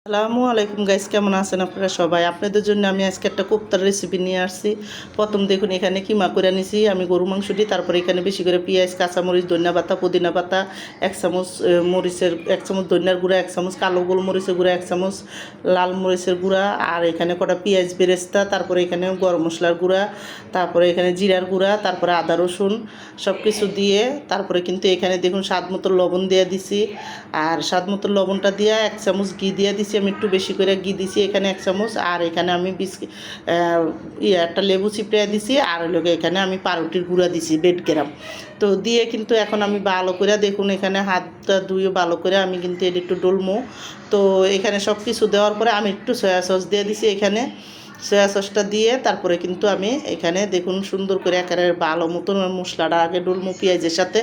আসসালামু আলাইকুম গাইস, কেমন আছেন আপনারা সবাই? আপনাদের জন্য আমি আজকে একটা কোপ্তার রেসিপি নিয়ে আসছি। প্রথম দেখুন এখানে কিমা করে নিছি আমি গরু মাংসটি। তারপরে এখানে বেশি করে পেঁয়াজ, কাঁচামরিচ, ধনিয়া পাতা, পুদিনা পাতা, 1 চামচ মরিচের, 1 চামচ ধনিয়ার গুঁড়া, 1 চামচ কালো গোলমরিচের গুঁড়া, 1 চামচ লাল মরিচের গুঁড়া, আর এখানে কটা পেঁয়াজ বেরেস্তা, তারপরে এখানে গরম মশলার গুঁড়া, তারপরে এখানে জিরার গুঁড়া, তারপরে আদা রসুন সব কিছু দিয়ে, তারপরে কিন্তু এখানে দেখুন স্বাদ মতো লবণ দিয়ে দিছি। আর স্বাদ মতো লবণটা দিয়ে 1 চামচ ঘি দিয়ে দিছি, আমি একটু বেশি করে ঘি দিছি এখানে 1 চামচ। আর এখানে আমি একটা লেবু চিপড়ে দিছি, আর লোকে এখানে আমি পাউরুটির গুঁড়া দিছি 1.5 গ্রাম। তো দিয়ে কিন্তু এখন আমি ভালো করে দেখুন এখানে হাতটা ধুয়ে ভালো করে আমি কিন্তু এটা একটু ডলমো। তো এখানে সব কিছু দেওয়ার পরে আমি একটু সয়া সস দিয়ে দিছি এখানে। সয়া সসটা দিয়ে তারপরে কিন্তু আমি এখানে দেখুন সুন্দর করে একেবারে ভালো মতন মশলাটা আগে ডলমো পেঁয়াজের সাথে,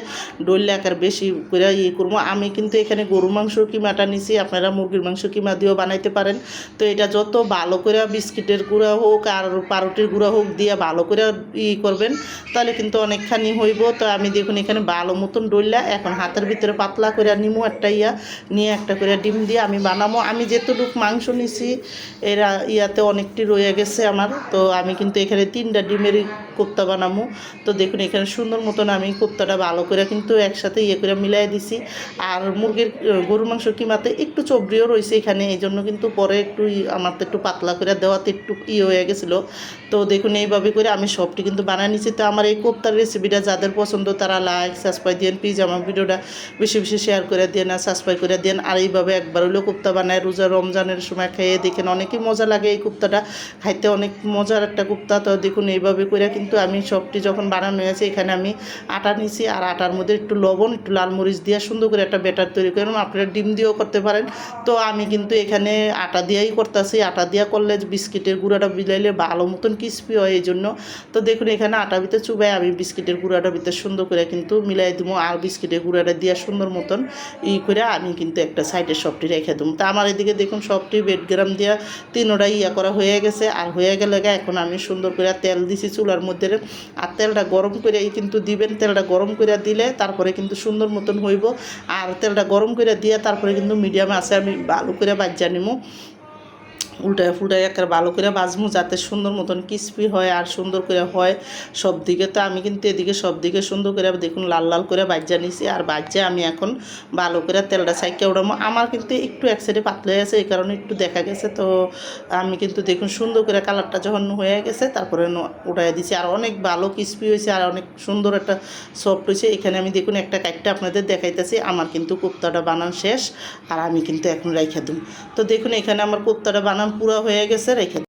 ডললে একেবারে বেশি করে করবো। আমি কিন্তু এখানে গরু মাংস কিমাটা নিছি, আপনারা মুরগির মাংস কিমা দিয়েও বানাইতে পারেন। তো এটা যত ভালো করে বিস্কিটের গুঁড়া হোক আর পাউরুটির গুঁড়া হোক দিয়ে ভালো করে করবেন, তাহলে কিন্তু অনেকখানি হইব। তো আমি দেখুন এখানে ভালো মতন ডললা এখন হাতের ভিতরে পাতলা করে নিমো একটা নিয়ে একটা করে ডিম দিয়ে আমি বানাবো। আমি যেতটুকু মাংস নিছি এরা অনেকটি রয়ে গেছে আমার। তো আমি কিন্তু এখানে 3টা ডিমেরই কোপ্তা বানাবো। তো দেখুন এখানে সুন্দর মতন আমি কোপ্তাটা ভালো করে কিন্তু একসাথে করে মিলাই দিছি। আর গরুর মাংস কিমাতে একটু চবড়িও রয়েছে এখানে, এই জন্য কিন্তু পরে একটু আমার তো একটু পাতলা করে দেওয়াতে একটু হয়ে গেছিলো। তো দেখুন এইভাবে করে আমি সবটি কিন্তু বানিয়ে নিচ্ছি। তো আমার এই কোপ্তার রেসিপিটা যাদের পছন্দ তারা লাইক সাবস্ক্রাইব দিন প্লিজ, আমার ভিডিওটা বেশি বেশি শেয়ার করে দিন আর সাবস্ক্রাইব করে দিন। আর এইভাবে একবার হলেও কোপ্তা বানায় রোজা রমজানের সময় খেয়ে দেখেন, অনেকই মজা লাগে এই কোপ্তাটা খাইতে, অনেক মজার একটা কোপ্তা। তো দেখুন এইভাবে করে কিন্তু আমি সবটি যখন বানানো হয়েছে এখানে আমি আটা নিছি, আর আটার মধ্যে একটু লবণ, একটু লাল মরিচ দিয়ে সুন্দর করে একটা ব্যাটার তৈরি করলাম। আপনারা ডিম দিয়েও করতে পারেন। তো আমি কিন্তু এখানে আটা দিয়েই করতেছি, আটা দিয়া করলে বিস্কিটের গুঁড়াটা বিলাইলে ভালো মতন ক্রিস্পি হয় এই জন্য। তো দেখুন এখানে আটা ভিতরে চুবাই আমি বিস্কিটের গুঁড়াটা ভিতরে সুন্দর করে কিন্তু মিলাই দেবো, আর বিস্কিটের গুঁড়াটা দিয়ে সুন্দর মতন করে আমি কিন্তু একটা সাইডে সবটি রেখে দেবো। তো আমার এদিকে দেখুন সবটি 1.5 গ্রাম দিয়া 3টা করা হয়ে গেছে। আর হয়ে গেলে এখন আমি সুন্দর করে তেল দিছি চুলার মধ্যে, আর তেলটা গরম করে কিন্তু দিবেন। তেলটা গরম করে দিলে তারপরে কিন্তু সুন্দর মতন হইব। আর তেলটা গরম করে দিয়ে তারপরে কিন্তু মিডিয়ামে আছে আমি ভালো করে বাজ্যা নিমু, উল্টায় ফুলটায় একটা ভালো করে বাজমু যাতে সুন্দর মতন ক্রিস্পি হয় আর সুন্দর করে হয় সব দিকে। তো আমি কিন্তু এদিকে সব দিকে সুন্দর করে দেখুন লাল লাল করে বাজ্যা নিছি। আর বাজ্যা আমি এখন ভালো করে তেলটা সাইকে উঠাবো। আমার কিন্তু একটু এক সাইডে পাতলা হয়ে গেছে, এই কারণে একটু দেখা গেছে। তো আমি কিন্তু দেখুন সুন্দর করে কালারটা যখন হয়ে গেছে তারপরে উঠাই দিছি, আর অনেক ভালো ক্রিস্পি হয়েছে আর অনেক সুন্দর একটা সফট হয়েছে। এখানে আমি দেখুন একটা কাটটা আপনাদের দেখাইতেছি, আমার কিন্তু কোপ্তাটা বানান শেষ আর আমি কিন্তু এখন রেখে দিই। তো দেখুন এখানে আমার কোপ্তাটা বানান পুরো হয়ে গেছে, রেখে